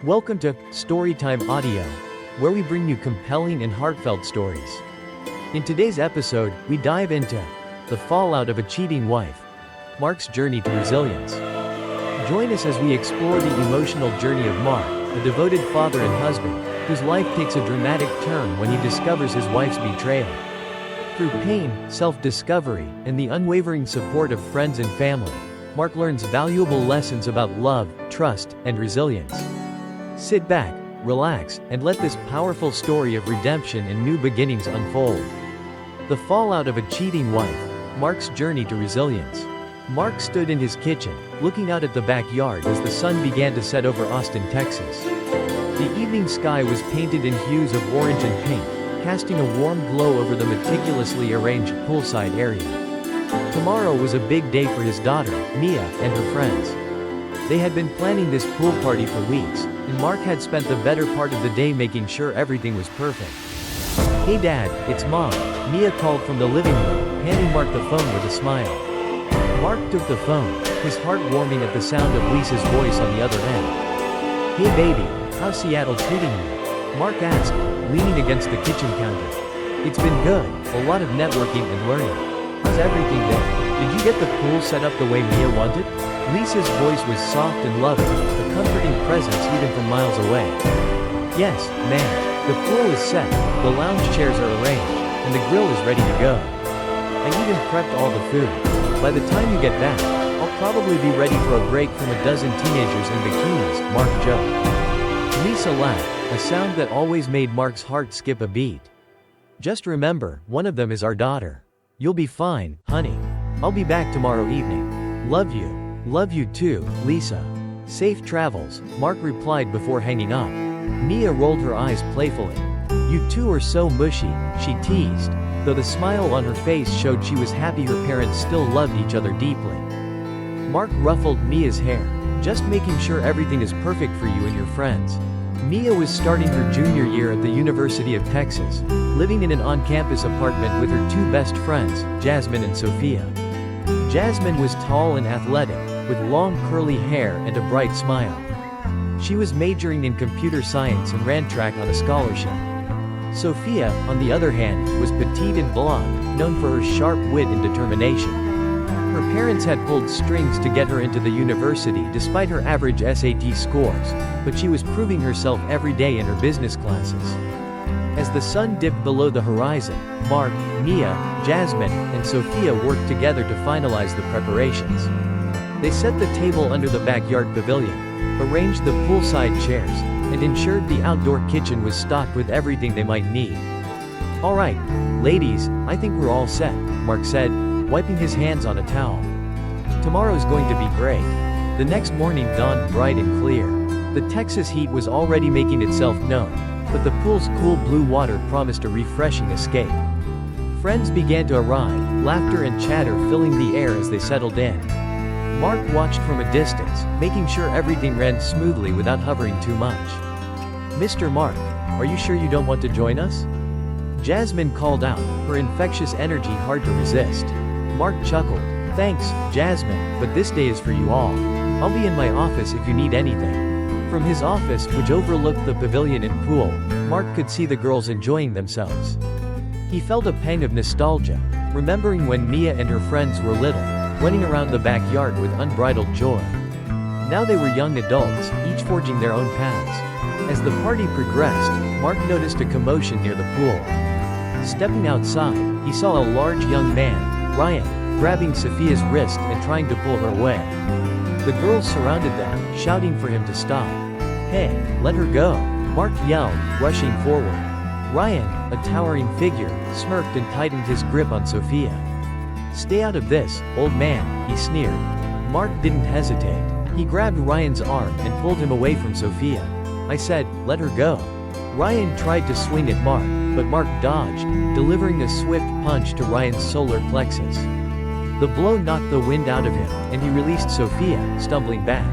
Welcome to Storytime Audio, where we bring you compelling and heartfelt stories. In today's episode, we dive into the fallout of a cheating wife, Mark's journey to resilience. Join us as we explore the emotional journey of Mark, a devoted father and husband, whose life takes a dramatic turn when he discovers his wife's betrayal. Through pain, self-discovery, and the unwavering support of friends and family, Mark learns valuable lessons about love, trust, and resilience. Sit back, relax, and let this powerful story of redemption and new beginnings unfold. The fallout of a cheating wife, Mark's journey to resilience. Mark stood in his kitchen, looking out at the backyard as the sun began to set over Austin, Texas. The evening sky was painted in hues of orange and pink, casting a warm glow over the meticulously arranged poolside area. Tomorrow was a big day for his daughter, Mia, and her friends. They had been planning this pool party for weeks, and Mark had spent the better part of the day making sure everything was perfect. "Hey Dad, it's Mom," Mia called from the living room, handing Mark the phone with a smile. Mark took the phone, his heart warming at the sound of Lisa's voice on the other end. "Hey baby, how's Seattle treating you?" Mark asked, leaning against the kitchen counter. "It's been good, a lot of networking and learning. How's everything there? Did you get the pool set up the way Mia wanted?" Lisa's voice was soft and loving, a comforting presence even from miles away. "Yes, ma'am. The pool is set, the lounge chairs are arranged, and the grill is ready to go. I even prepped all the food. By the time you get back, I'll probably be ready for a break from a dozen teenagers in bikinis," Mark joked. Lisa laughed, a sound that always made Mark's heart skip a beat. "Just remember, one of them is our daughter. You'll be fine, honey. I'll be back tomorrow evening. Love you." "Love you too, Lisa. Safe travels," Mark replied before hanging up. Mia rolled her eyes playfully. "You two are so mushy," she teased, though the smile on her face showed she was happy her parents still loved each other deeply. Mark ruffled Mia's hair, "Just making sure everything is perfect for you and your friends." Mia was starting her junior year at the University of Texas, living in an on-campus apartment with her two best friends, Jasmine and Sophia. Jasmine was tall and athletic, with long curly hair and a bright smile. She was majoring in computer science and ran track on a scholarship. Sophia, on the other hand, was petite and blonde, known for her sharp wit and determination. Her parents had pulled strings to get her into the university despite her average SAT scores, but she was proving herself every day in her business classes. As the sun dipped below the horizon, Mark, Mia, Jasmine, and Sophia worked together to finalize the preparations. They set the table under the backyard pavilion, arranged the poolside chairs, and ensured the outdoor kitchen was stocked with everything they might need. "All right, ladies, I think we're all set," Mark said, wiping his hands on a towel. "Tomorrow's going to be great." The next morning dawned bright and clear. The Texas heat was already making itself known, but the pool's cool blue water promised a refreshing escape. Friends began to arrive, laughter and chatter filling the air as they settled in. Mark watched from a distance, making sure everything ran smoothly without hovering too much. "Mr. Mark, are you sure you don't want to join us?" Jasmine called out, her infectious energy hard to resist. Mark chuckled, "Thanks, Jasmine, but this day is for you all. I'll be in my office if you need anything." From his office, which overlooked the pavilion and pool, Mark could see the girls enjoying themselves. He felt a pang of nostalgia, remembering when Mia and her friends were little, running around the backyard with unbridled joy. Now they were young adults, each forging their own paths. As the party progressed, Mark noticed a commotion near the pool. Stepping outside, he saw a large young man, Ryan, grabbing Sophia's wrist and trying to pull her away. The girls surrounded them, shouting for him to stop. "Hey, let her go," Mark yelled, rushing forward. Ryan, a towering figure, smirked and tightened his grip on Sophia. "Stay out of this, old man," he sneered. Mark didn't hesitate. He grabbed Ryan's arm and pulled him away from Sophia. "I said, let her go." Ryan tried to swing at Mark, but Mark dodged, delivering a swift punch to Ryan's solar plexus. The blow knocked the wind out of him, and he released Sophia, stumbling back.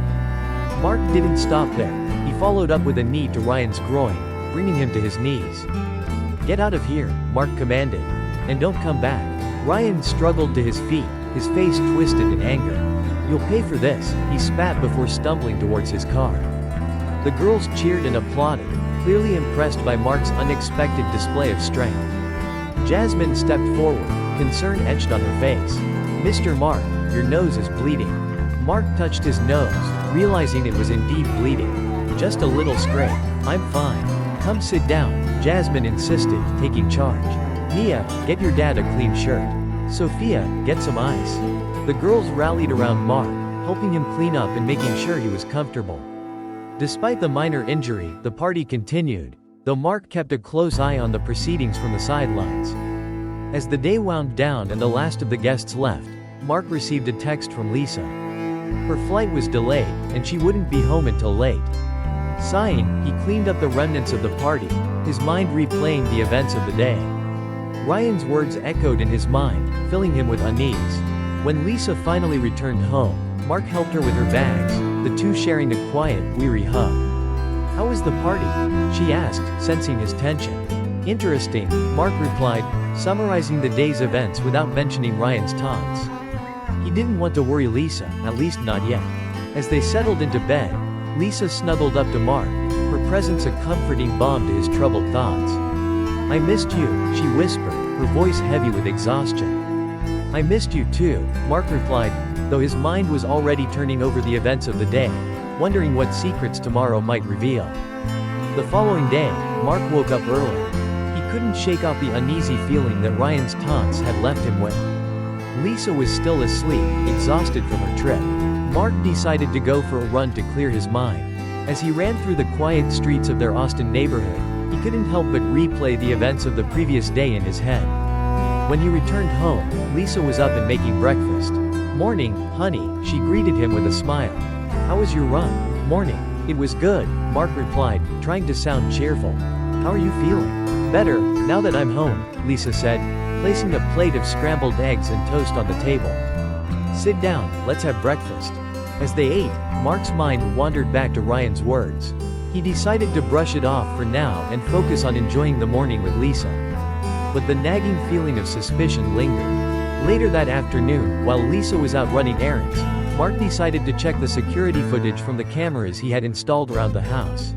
Mark didn't stop there. He followed up with a knee to Ryan's groin, bringing him to his knees. "Get out of here," Mark commanded. "And don't come back." Ryan struggled to his feet, his face twisted in anger. "You'll pay for this," he spat before stumbling towards his car. The girls cheered and applauded, clearly impressed by Mark's unexpected display of strength. Jasmine stepped forward, concern etched on her face. "Mr. Mark, your nose is bleeding." Mark touched his nose, realizing it was indeed bleeding. "Just a little scrape. I'm fine. Come sit down," Jasmine insisted, taking charge. "Mia, get your dad a clean shirt. Sophia, get some ice." The girls rallied around Mark, helping him clean up and making sure he was comfortable. Despite the minor injury, the party continued, though Mark kept a close eye on the proceedings from the sidelines. As the day wound down and the last of the guests left, Mark received a text from Lisa. Her flight was delayed, and she wouldn't be home until late. Sighing, he cleaned up the remnants of the party, his mind replaying the events of the day. Ryan's words echoed in his mind, filling him with unease. When Lisa finally returned home, Mark helped her with her bags, the two sharing a quiet, weary hug. "How was the party?" she asked, sensing his tension. "Interesting," Mark replied, summarizing the day's events without mentioning Ryan's taunts. He didn't want to worry Lisa, at least not yet. As they settled into bed, Lisa snuggled up to Mark, her presence a comforting balm to his troubled thoughts. "I missed you," she whispered, her voice heavy with exhaustion. "I missed you too," Mark replied, though his mind was already turning over the events of the day, wondering what secrets tomorrow might reveal. The following day, Mark woke up early. He couldn't shake off the uneasy feeling that Ryan's taunts had left him with. Lisa was still asleep, exhausted from her trip. Mark decided to go for a run to clear his mind. As he ran through the quiet streets of their Austin neighborhood, he couldn't help but replay the events of the previous day in his head. When he returned home, Lisa was up and making breakfast. "Morning, honey," she greeted him with a smile. "How was your run?" "Morning. It was good," Mark replied, trying to sound cheerful. "How are you feeling?" "Better, now that I'm home," Lisa said, placing a plate of scrambled eggs and toast on the table. "Sit down, let's have breakfast." As they ate, Mark's mind wandered back to Ryan's words. He decided to brush it off for now and focus on enjoying the morning with Lisa. But the nagging feeling of suspicion lingered. Later that afternoon, while Lisa was out running errands, Mark decided to check the security footage from the cameras he had installed around the house.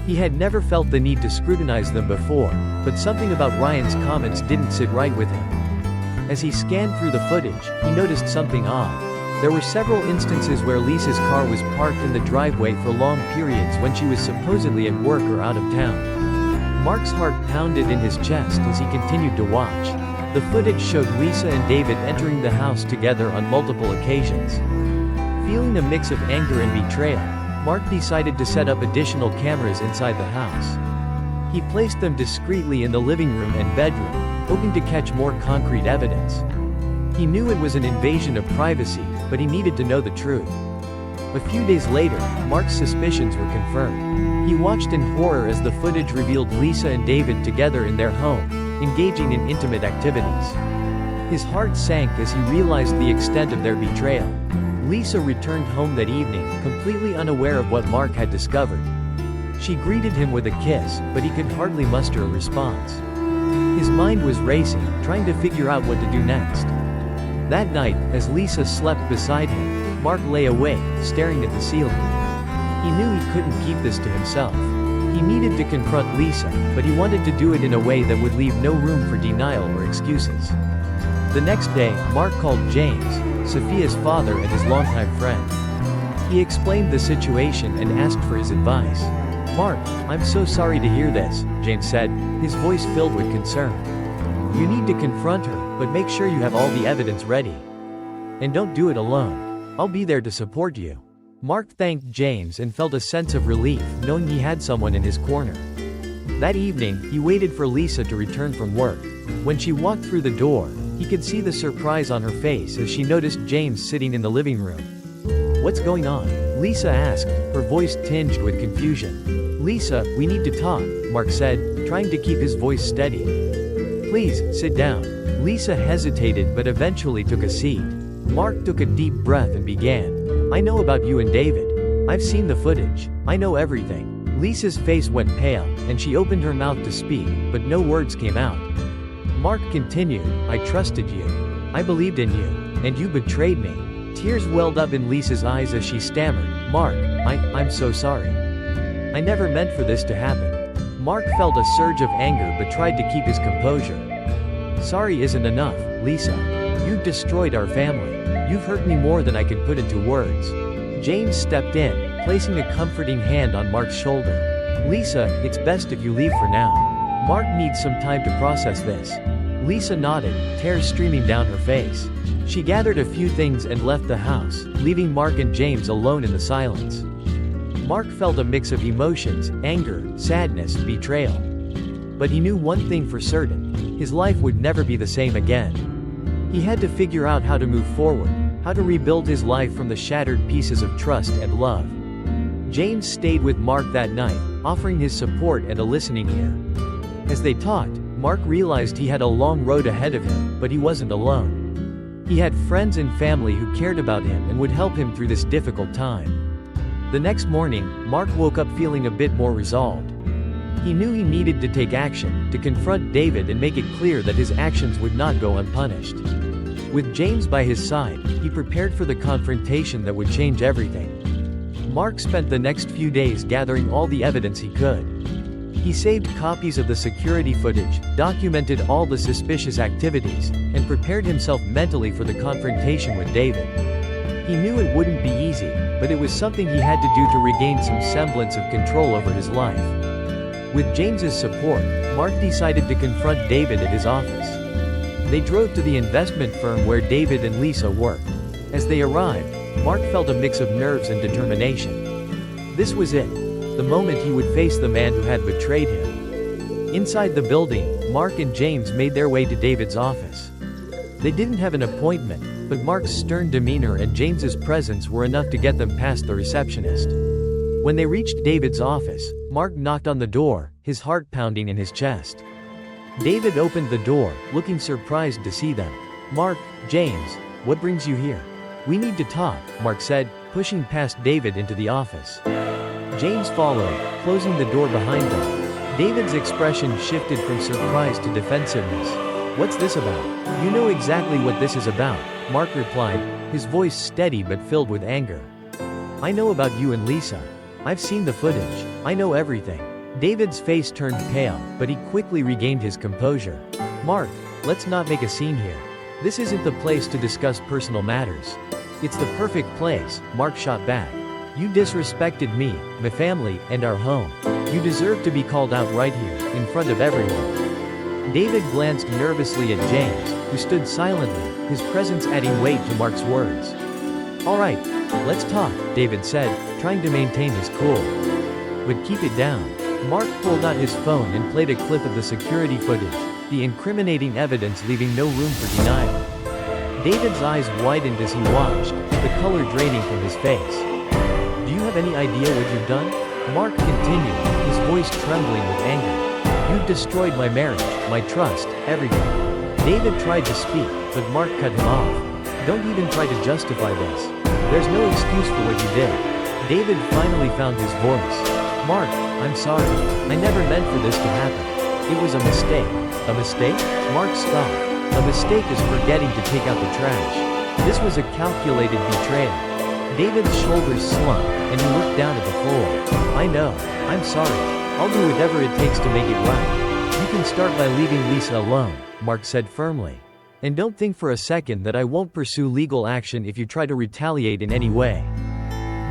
He had never felt the need to scrutinize them before, but something about Ryan's comments didn't sit right with him. As he scanned through the footage, he noticed something odd. There were several instances where Lisa's car was parked in the driveway for long periods when she was supposedly at work or out of town. Mark's heart pounded in his chest as he continued to watch. The footage showed Lisa and David entering the house together on multiple occasions. Feeling a mix of anger and betrayal, Mark decided to set up additional cameras inside the house. He placed them discreetly in the living room and bedroom, hoping to catch more concrete evidence. He knew it was an invasion of privacy, but he needed to know the truth. A few days later, Mark's suspicions were confirmed. He watched in horror as the footage revealed Lisa and David together in their home, engaging in intimate activities. His heart sank as he realized the extent of their betrayal. Lisa returned home that evening, completely unaware of what Mark had discovered. She greeted him with a kiss, but he could hardly muster a response. His mind was racing, trying to figure out what to do next. That night, as Lisa slept beside him, Mark lay awake, staring at the ceiling. He knew he couldn't keep this to himself. He needed to confront Lisa, but he wanted to do it in a way that would leave no room for denial or excuses. The next day, Mark called James, Sophia's father and his longtime friend. He explained the situation and asked for his advice. "Mark, I'm so sorry to hear this," James said, his voice filled with concern. "You need to confront her, but make sure you have all the evidence ready. And don't do it alone. I'll be there to support you." Mark thanked James and felt a sense of relief, knowing he had someone in his corner. That evening, he waited for Lisa to return from work. When she walked through the door, he could see the surprise on her face as she noticed James sitting in the living room. "What's going on?" Lisa asked, her voice tinged with confusion. "Lisa, we need to talk," Mark said, trying to keep his voice steady. "Please, sit down." Lisa hesitated but eventually took a seat. Mark took a deep breath and began. "I know about you and David. I've seen the footage. I know everything." Lisa's face went pale, and she opened her mouth to speak, but no words came out. Mark continued, "I trusted you. I believed in you. And you betrayed me." Tears welled up in Lisa's eyes as she stammered, "Mark, I'm so sorry." I never meant for this to happen. Mark felt a surge of anger but tried to keep his composure. Sorry isn't enough, Lisa. You've destroyed our family. You've hurt me more than I can put into words. James stepped in, placing a comforting hand on Mark's shoulder. Lisa, it's best if you leave for now. Mark needs some time to process this. Lisa nodded, tears streaming down her face. She gathered a few things and left the house, leaving Mark and James alone in the silence. Mark felt a mix of emotions, anger, sadness, betrayal. But he knew one thing for certain: his life would never be the same again. He had to figure out how to move forward, how to rebuild his life from the shattered pieces of trust and love. James stayed with Mark that night, offering his support and a listening ear. As they talked, Mark realized he had a long road ahead of him, but he wasn't alone. He had friends and family who cared about him and would help him through this difficult time. The next morning, Mark woke up feeling a bit more resolved. He knew he needed to take action, to confront David and make it clear that his actions would not go unpunished. With James by his side, he prepared for the confrontation that would change everything. Mark spent the next few days gathering all the evidence he could. He saved copies of the security footage, documented all the suspicious activities, and prepared himself mentally for the confrontation with David. He knew it wouldn't be easy, but it was something he had to do to regain some semblance of control over his life. With James's support, Mark decided to confront David at his office. They drove to the investment firm where David and Lisa worked. As they arrived, Mark felt a mix of nerves and determination. This was it, the moment he would face the man who had betrayed him. Inside the building, Mark and James made their way to David's office. They didn't have an appointment, but Mark's stern demeanor and James's presence were enough to get them past the receptionist. When they reached David's office, Mark knocked on the door, his heart pounding in his chest. David opened the door, looking surprised to see them. Mark, James, what brings you here? We need to talk, Mark said, pushing past David into the office. James followed, closing the door behind them. David's expression shifted from surprise to defensiveness. What's this about? You know exactly what this is about, Mark replied, his voice steady but filled with anger. I know about you and Lisa. I've seen the footage. I know everything. David's face turned pale, but he quickly regained his composure. Mark, let's not make a scene here. This isn't the place to discuss personal matters. It's the perfect place, Mark shot back. You disrespected me, my family, and our home. You deserve to be called out right here, in front of everyone. David glanced nervously at James, who stood silently, his presence adding weight to Mark's words. All right, let's talk, David said, trying to maintain his cool. But keep it down. Mark pulled out his phone and played a clip of the security footage, the incriminating evidence leaving no room for denial. David's eyes widened as he watched, the color draining from his face. Do you have any idea what you've done? Mark continued, his voice trembling with anger. You've destroyed my marriage, my trust, everything. David tried to speak, but Mark cut him off. Don't even try to justify this. There's no excuse for what you did. David finally found his voice. Mark, I'm sorry. I never meant for this to happen. It was a mistake. A mistake? Mark scoffed. A mistake is forgetting to take out the trash. This was a calculated betrayal. David's shoulders slumped, and he looked down at the floor. I know. I'm sorry. I'll do whatever it takes to make it right. You can start by leaving Lisa alone, Mark said firmly. And don't think for a second that I won't pursue legal action if you try to retaliate in any way.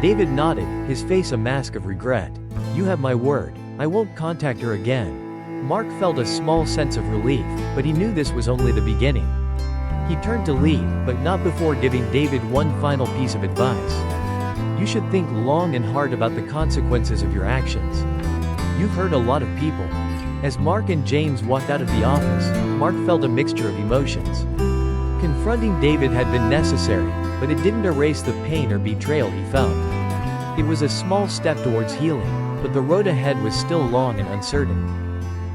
David nodded, his face a mask of regret. You have my word. I won't contact her again. Mark felt a small sense of relief, but he knew this was only the beginning. He turned to leave, but not before giving David one final piece of advice. You should think long and hard about the consequences of your actions. You've hurt a lot of people. As Mark and James walked out of the office, Mark felt a mixture of emotions. Confronting David had been necessary, but it didn't erase the pain or betrayal he felt. It was a small step towards healing, but the road ahead was still long and uncertain.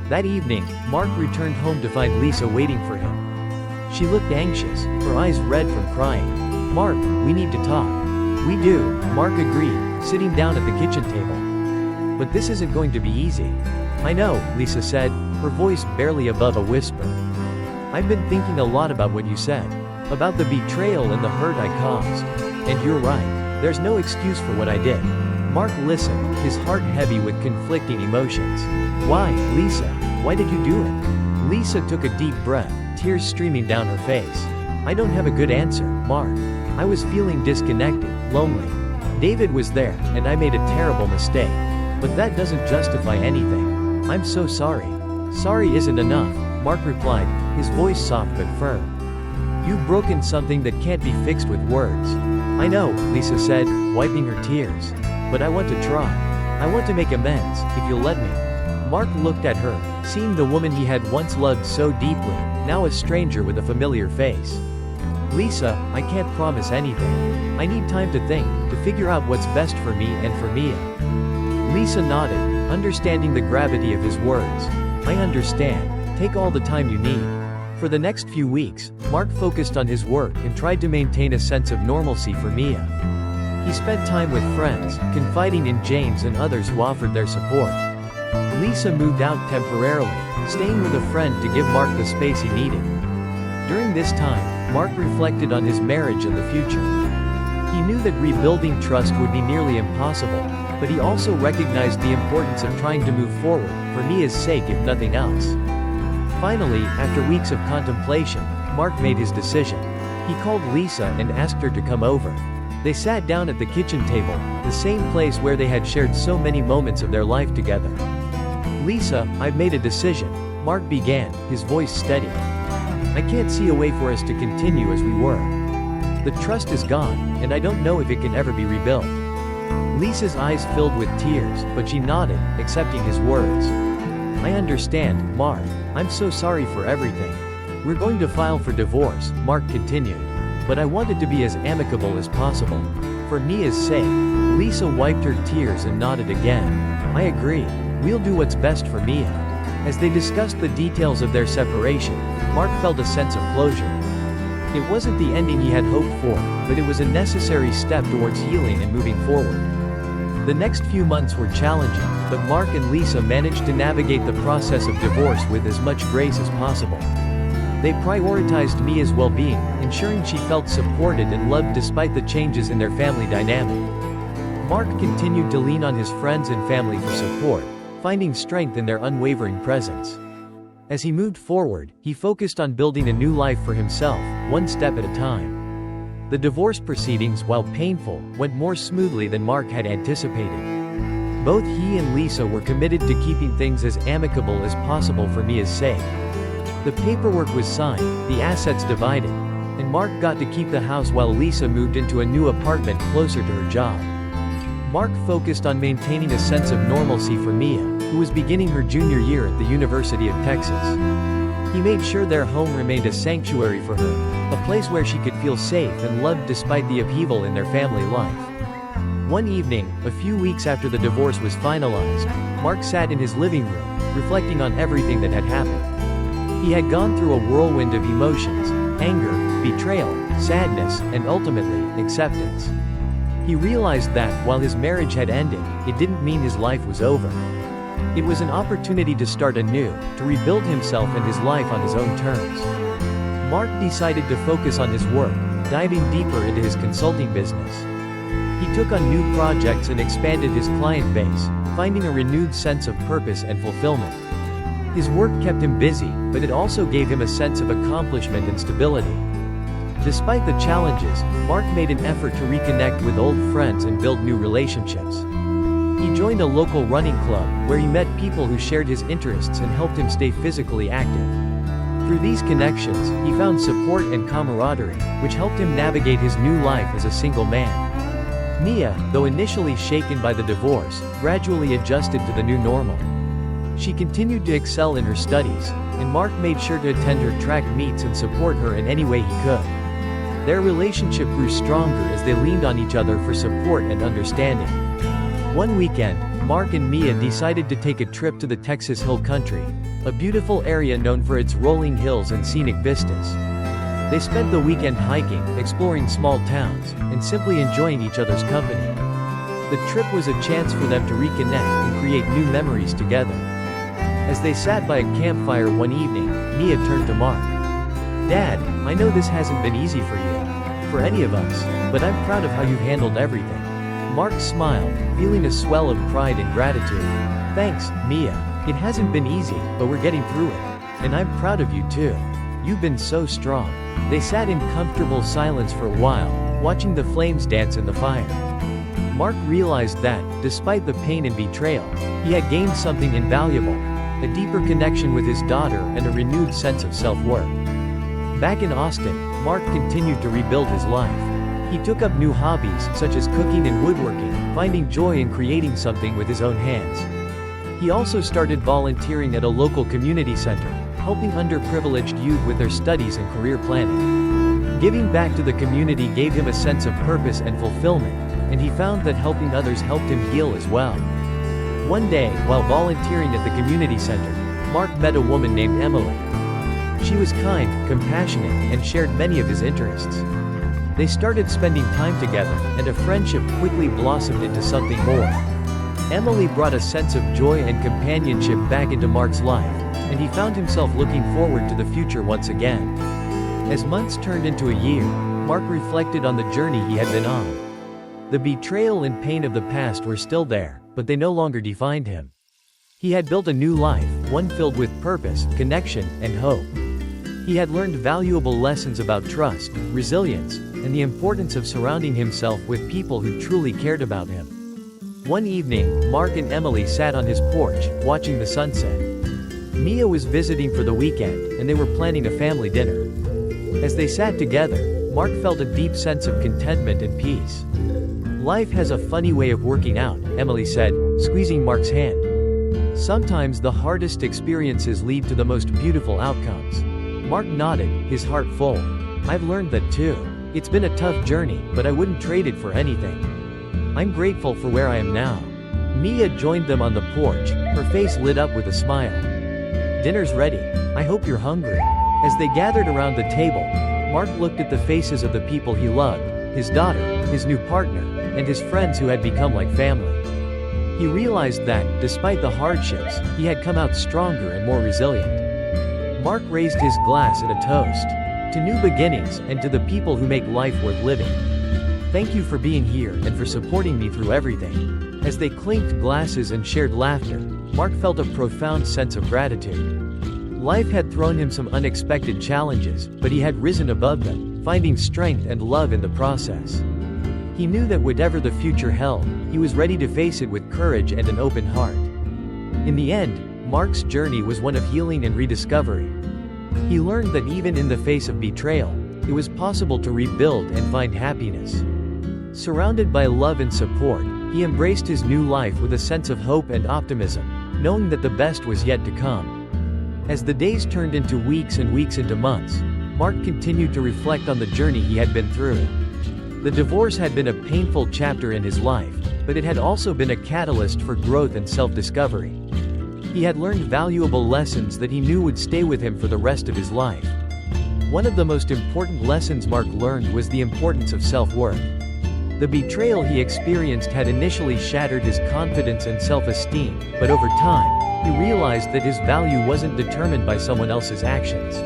That evening, Mark returned home to find Lisa waiting for him. She looked anxious, her eyes red from crying. Mark, we need to talk. We do, Mark agreed, sitting down at the kitchen table. But this isn't going to be easy. I know, Lisa said, her voice barely above a whisper. I've been thinking a lot about what you said. About the betrayal and the hurt I caused. And you're right, there's no excuse for what I did. Mark listened, his heart heavy with conflicting emotions. "Why, Lisa? Why did you do it?" Lisa took a deep breath, tears streaming down her face. "I don't have a good answer, Mark. I was feeling disconnected, lonely. David was there, and I made a terrible mistake. But that doesn't justify anything. I'm so sorry." "Sorry isn't enough," Mark replied, his voice soft but firm. "You've broken something that can't be fixed with words." "I know," Lisa said, wiping her tears. "But I want to try. I want to make amends, if you'll let me." Mark looked at her, seeing the woman he had once loved so deeply, now a stranger with a familiar face. "Lisa, I can't promise anything. I need time to think, to figure out what's best for me and for Mia." Lisa nodded, understanding the gravity of his words. "I understand. Take all the time you need." For the next few weeks, Mark focused on his work and tried to maintain a sense of normalcy for Mia. He spent time with friends, confiding in James and others who offered their support. Lisa moved out temporarily, staying with a friend to give Mark the space he needed. During this time, Mark reflected on his marriage and the future. He knew that rebuilding trust would be nearly impossible, but he also recognized the importance of trying to move forward, for Mia's sake if nothing else. Finally, after weeks of contemplation, Mark made his decision. He called Lisa and asked her to come over. They sat down at the kitchen table, the same place where they had shared so many moments of their life together. "Lisa, I've made a decision," Mark began, his voice steady. "I can't see a way for us to continue as we were. The trust is gone, and I don't know if it can ever be rebuilt." Lisa's eyes filled with tears, but she nodded, accepting his words. "I understand, Mark. I'm so sorry for everything. We're going to file for divorce," Mark continued. "But I want it to be as amicable as possible. For Mia's sake." Lisa wiped her tears and nodded again. "I agree. We'll do what's best for Mia." As they discussed the details of their separation, Mark felt a sense of closure. It wasn't the ending he had hoped for, but it was a necessary step towards healing and moving forward. The next few months were challenging, but Mark and Lisa managed to navigate the process of divorce with as much grace as possible. They prioritized Mia's well-being, ensuring she felt supported and loved despite the changes in their family dynamic. Mark continued to lean on his friends and family for support, finding strength in their unwavering presence. As he moved forward, he focused on building a new life for himself, one step at a time. The divorce proceedings, while painful, went more smoothly than Mark had anticipated. Both he and Lisa were committed to keeping things as amicable as possible for Mia's sake. The paperwork was signed, the assets divided, and Mark got to keep the house while Lisa moved into a new apartment closer to her job. Mark focused on maintaining a sense of normalcy for Mia, who was beginning her junior year at the University of Texas. He made sure their home remained a sanctuary for her, a place where she could feel safe and loved despite the upheaval in their family life. One evening, a few weeks after the divorce was finalized, Mark sat in his living room, reflecting on everything that had happened. He had gone through a whirlwind of emotions: anger, betrayal, sadness, and ultimately, acceptance. He realized that, while his marriage had ended, it didn't mean his life was over. It was an opportunity to start anew, to rebuild himself and his life on his own terms. Mark decided to focus on his work, diving deeper into his consulting business. He took on new projects and expanded his client base, finding a renewed sense of purpose and fulfillment. His work kept him busy, but it also gave him a sense of accomplishment and stability. Despite the challenges, Mark made an effort to reconnect with old friends and build new relationships. He joined a local running club, where he met people who shared his interests and helped him stay physically active. Through these connections, he found support and camaraderie, which helped him navigate his new life as a single man. Mia, though initially shaken by the divorce, gradually adjusted to the new normal. She continued to excel in her studies, and Mark made sure to attend her track meets and support her in any way he could. Their relationship grew stronger as they leaned on each other for support and understanding. One weekend, Mark and Mia decided to take a trip to the Texas Hill Country, a beautiful area known for its rolling hills and scenic vistas. They spent the weekend hiking, exploring small towns, and simply enjoying each other's company. The trip was a chance for them to reconnect and create new memories together. As they sat by a campfire one evening, Mia turned to Mark. "Dad, I know this hasn't been easy for you, for any of us, but I'm proud of how you've handled everything. Mark smiled, feeling a swell of pride and gratitude. "Thanks, Mia. It hasn't been easy, but we're getting through it. And I'm proud of you too. You've been so strong." They sat in comfortable silence for a while, watching the flames dance in the fire. Mark realized that, despite the pain and betrayal, he had gained something invaluable: a deeper connection with his daughter and a renewed sense of self-worth. Back in Austin, Mark continued to rebuild his life. He took up new hobbies, such as cooking and woodworking, finding joy in creating something with his own hands. He also started volunteering at a local community center, helping underprivileged youth with their studies and career planning. Giving back to the community gave him a sense of purpose and fulfillment, and he found that helping others helped him heal as well. One day, while volunteering at the community center, Mark met a woman named Emily. She was kind, compassionate, and shared many of his interests. They started spending time together, and a friendship quickly blossomed into something more. Emily brought a sense of joy and companionship back into Mark's life, and he found himself looking forward to the future once again. As months turned into a year, Mark reflected on the journey he had been on. The betrayal and pain of the past were still there, but they no longer defined him. He had built a new life, one filled with purpose, connection, and hope. He had learned valuable lessons about trust, resilience, and the importance of surrounding himself with people who truly cared about him. One evening, Mark and Emily sat on his porch, watching the sunset. Mia was visiting for the weekend, and they were planning a family dinner. As they sat together, Mark felt a deep sense of contentment and peace. "Life has a funny way of working out," Emily said, squeezing Mark's hand. "Sometimes the hardest experiences lead to the most beautiful outcomes." Mark nodded, his heart full. "I've learned that too. It's been a tough journey, but I wouldn't trade it for anything. I'm grateful for where I am now." Mia joined them on the porch, her face lit up with a smile. "Dinner's ready. I hope you're hungry." As they gathered around the table, Mark looked at the faces of the people he loved, his daughter, his new partner, and his friends who had become like family. He realized that, despite the hardships, he had come out stronger and more resilient. Mark raised his glass in a toast. "To new beginnings, and to the people who make life worth living. Thank you for being here and for supporting me through everything." As they clinked glasses and shared laughter, Mark felt a profound sense of gratitude. Life had thrown him some unexpected challenges, but he had risen above them, finding strength and love in the process. He knew that whatever the future held, he was ready to face it with courage and an open heart. In the end, Mark's journey was one of healing and rediscovery. He learned that even in the face of betrayal, it was possible to rebuild and find happiness. Surrounded by love and support, he embraced his new life with a sense of hope and optimism, knowing that the best was yet to come. As the days turned into weeks and weeks into months, Mark continued to reflect on the journey he had been through. The divorce had been a painful chapter in his life, but it had also been a catalyst for growth and self-discovery. He had learned valuable lessons that he knew would stay with him for the rest of his life. One of the most important lessons Mark learned was the importance of self-worth. The betrayal he experienced had initially shattered his confidence and self-esteem, but over time, he realized that his value wasn't determined by someone else's actions.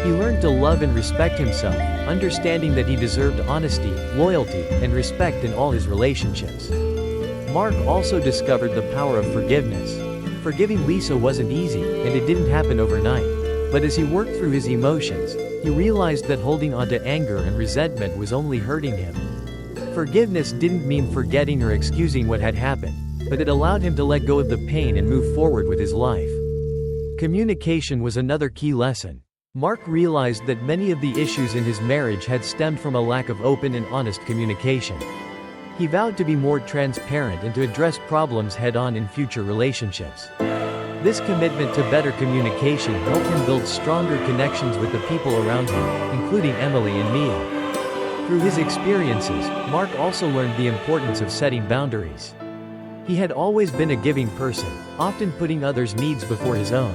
He learned to love and respect himself, understanding that he deserved honesty, loyalty, and respect in all his relationships. Mark also discovered the power of forgiveness. Forgiving Lisa wasn't easy, and it didn't happen overnight. But as he worked through his emotions, he realized that holding on to anger and resentment was only hurting him. Forgiveness didn't mean forgetting or excusing what had happened, but it allowed him to let go of the pain and move forward with his life. Communication was another key lesson. Mark realized that many of the issues in his marriage had stemmed from a lack of open and honest communication. He vowed to be more transparent and to address problems head-on in future relationships. This commitment to better communication helped him build stronger connections with the people around him, including Emily and Mia. Through his experiences, Mark also learned the importance of setting boundaries. He had always been a giving person, often putting others' needs before his own.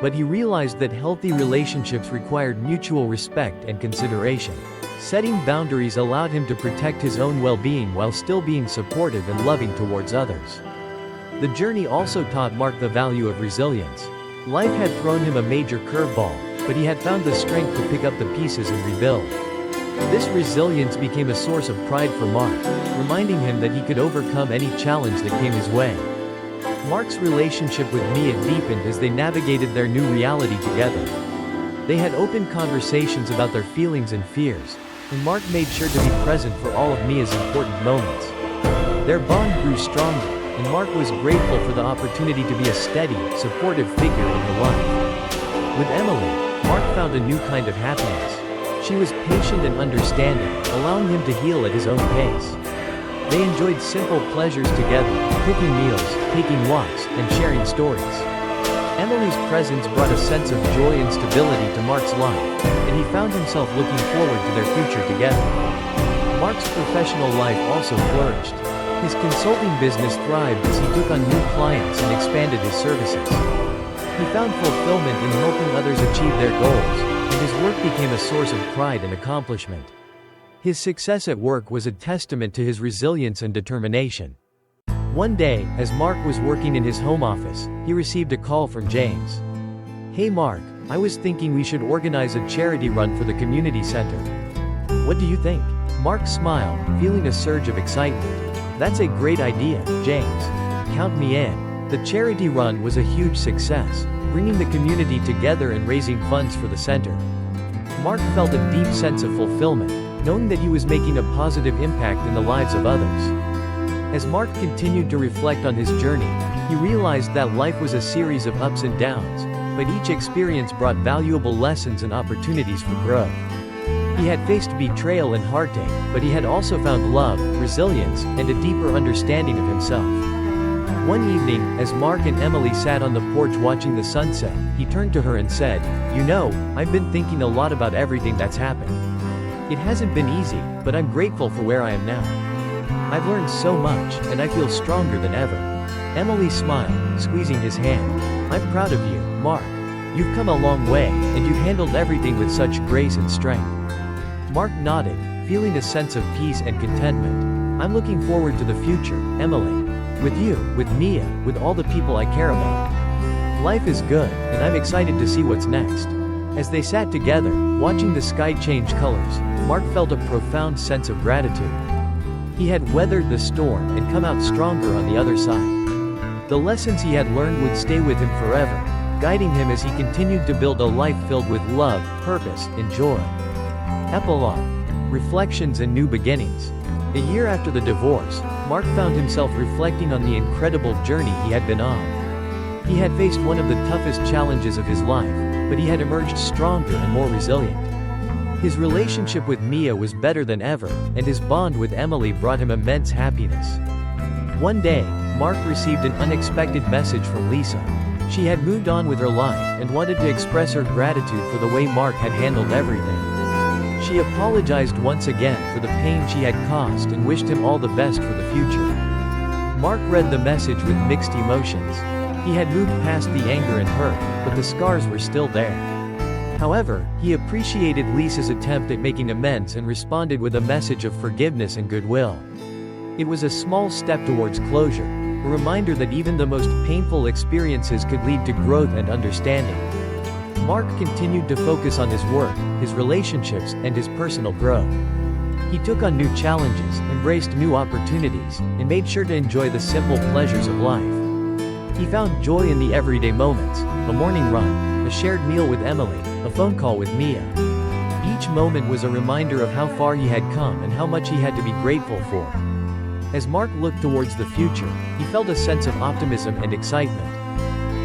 But he realized that healthy relationships required mutual respect and consideration. Setting boundaries allowed him to protect his own well-being while still being supportive and loving towards others. The journey also taught Mark the value of resilience. Life had thrown him a major curveball, but he had found the strength to pick up the pieces and rebuild. This resilience became a source of pride for Mark, reminding him that he could overcome any challenge that came his way. Mark's relationship with Mia deepened as they navigated their new reality together. They had open conversations about their feelings and fears, and Mark made sure to be present for all of Mia's important moments. Their bond grew stronger, and Mark was grateful for the opportunity to be a steady, supportive figure in her life. With Emily, Mark found a new kind of happiness. She was patient and understanding, allowing him to heal at his own pace. They enjoyed simple pleasures together, cooking meals, taking walks, and sharing stories. Emily's presence brought a sense of joy and stability to Mark's life, and he found himself looking forward to their future together. Mark's professional life also flourished. His consulting business thrived as he took on new clients and expanded his services. He found fulfillment in helping others achieve their goals, and his work became a source of pride and accomplishment. His success at work was a testament to his resilience and determination. One day, as Mark was working in his home office, he received a call from James. "Hey Mark, I was thinking we should organize a charity run for the community center. What do you think?" Mark smiled, feeling a surge of excitement. "That's a great idea, James. Count me in." The charity run was a huge success, bringing the community together and raising funds for the center. Mark felt a deep sense of fulfillment, knowing that he was making a positive impact in the lives of others. As Mark continued to reflect on his journey, he realized that life was a series of ups and downs, but each experience brought valuable lessons and opportunities for growth. He had faced betrayal and heartache, but he had also found love, resilience, and a deeper understanding of himself. One evening, as Mark and Emily sat on the porch watching the sunset, he turned to her and said, "You know, I've been thinking a lot about everything that's happened. It hasn't been easy, but I'm grateful for where I am now. I've learned so much, and I feel stronger than ever." Emily smiled, squeezing his hand. "I'm proud of you, Mark. You've come a long way, and you've handled everything with such grace and strength." Mark nodded, feeling a sense of peace and contentment. "I'm looking forward to the future, Emily. With you, with Mia, with all the people I care about. Life is good, and I'm excited to see what's next." As they sat together, watching the sky change colors, Mark felt a profound sense of gratitude. He had weathered the storm and come out stronger on the other side. The lessons he had learned would stay with him forever, guiding him as he continued to build a life filled with love, purpose, and joy. Epilogue. Reflections and New Beginnings. A year after the divorce, Mark found himself reflecting on the incredible journey he had been on. He had faced one of the toughest challenges of his life, but he had emerged stronger and more resilient. His relationship with Mia was better than ever, and his bond with Emily brought him immense happiness. One day, Mark received an unexpected message from Lisa. She had moved on with her life and wanted to express her gratitude for the way Mark had handled everything. She apologized once again for the pain she had caused and wished him all the best for the future. Mark read the message with mixed emotions. He had moved past the anger and hurt, but the scars were still there. However, he appreciated Lisa's attempt at making amends and responded with a message of forgiveness and goodwill. It was a small step towards closure, a reminder that even the most painful experiences could lead to growth and understanding. Mark continued to focus on his work, his relationships, and his personal growth. He took on new challenges, embraced new opportunities, and made sure to enjoy the simple pleasures of life. He found joy in the everyday moments, a morning run, a shared meal with Emily, a phone call with Mia. Each moment was a reminder of how far he had come and how much he had to be grateful for. As Mark looked towards the future, he felt a sense of optimism and excitement.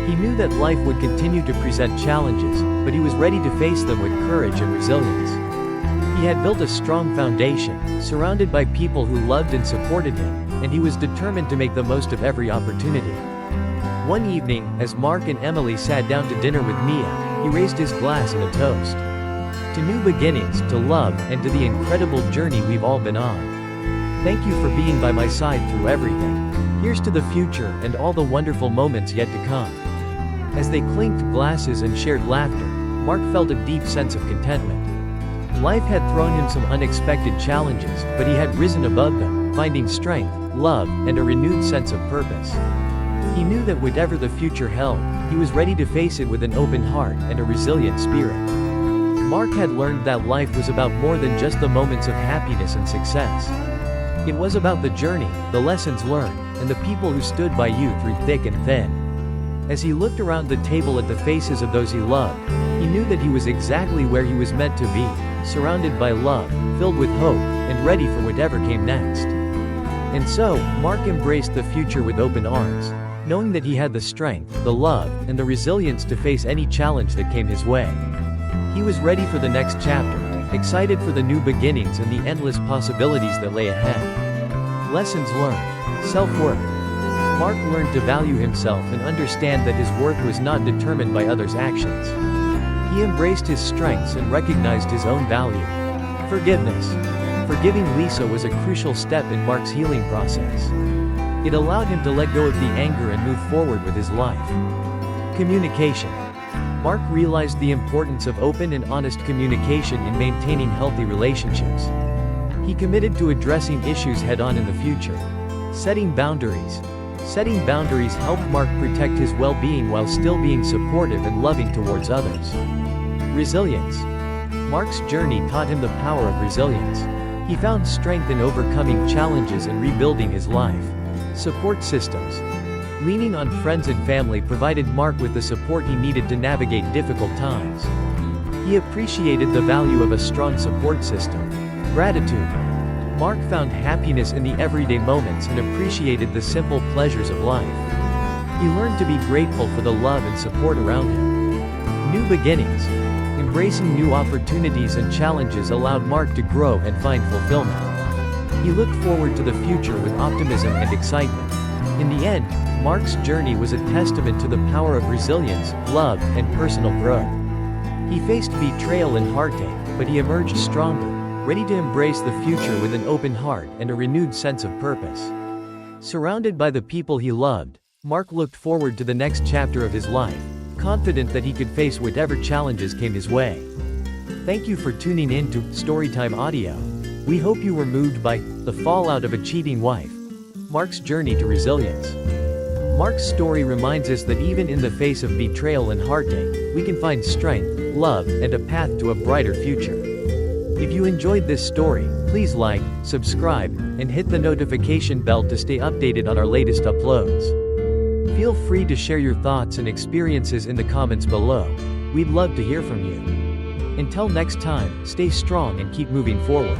He knew that life would continue to present challenges, but he was ready to face them with courage and resilience. He had built a strong foundation, surrounded by people who loved and supported him, and he was determined to make the most of every opportunity. One evening, as Mark and Emily sat down to dinner with Mia, he raised his glass in a toast. To new beginnings, to love, and to the incredible journey we've all been on. Thank you for being by my side through everything. Here's to the future and all the wonderful moments yet to come. As they clinked glasses and shared laughter, Mark felt a deep sense of contentment. Life had thrown him some unexpected challenges, but he had risen above them, finding strength, love, and a renewed sense of purpose. He knew that whatever the future held, he was ready to face it with an open heart and a resilient spirit. Mark had learned that life was about more than just the moments of happiness and success. It was about the journey, the lessons learned, and the people who stood by you through thick and thin. As he looked around the table at the faces of those he loved, he knew that he was exactly where he was meant to be, surrounded by love, filled with hope, and ready for whatever came next. And so, Mark embraced the future with open arms, knowing that he had the strength, the love, and the resilience to face any challenge that came his way. He was ready for the next chapter, excited for the new beginnings and the endless possibilities that lay ahead. Lessons learned. Self-worth. Mark learned to value himself and understand that his worth was not determined by others' actions. He embraced his strengths and recognized his own value. Forgiveness. Forgiving Lisa was a crucial step in Mark's healing process. It allowed him to let go of the anger and move forward with his life. Communication. Mark realized the importance of open and honest communication in maintaining healthy relationships. He committed to addressing issues head-on in the future. Setting boundaries. Setting boundaries helped Mark protect his well-being while still being supportive and loving towards others. Resilience. Mark's journey taught him the power of resilience. He found strength in overcoming challenges and rebuilding his life. Support systems. Leaning on friends and family provided Mark with the support he needed to navigate difficult times. He appreciated the value of a strong support system. Gratitude. Mark found happiness in the everyday moments and appreciated the simple pleasures of life. He learned to be grateful for the love and support around him. New beginnings. Embracing new opportunities and challenges allowed Mark to grow and find fulfillment. He looked forward to the future with optimism and excitement. In the end, Mark's journey was a testament to the power of resilience, love, and personal growth. He faced betrayal and heartache, but he emerged stronger, ready to embrace the future with an open heart and a renewed sense of purpose. Surrounded by the people he loved, Mark looked forward to the next chapter of his life, confident that he could face whatever challenges came his way. Thank you for tuning in to Storytime Audio. We hope you were moved by the fallout of a cheating wife, Mark's journey to resilience. Mark's story reminds us that even in the face of betrayal and heartache, we can find strength, love, and a path to a brighter future. If you enjoyed this story, please like, subscribe, and hit the notification bell to stay updated on our latest uploads. Feel free to share your thoughts and experiences in the comments below. We'd love to hear from you. Until next time, stay strong and keep moving forward.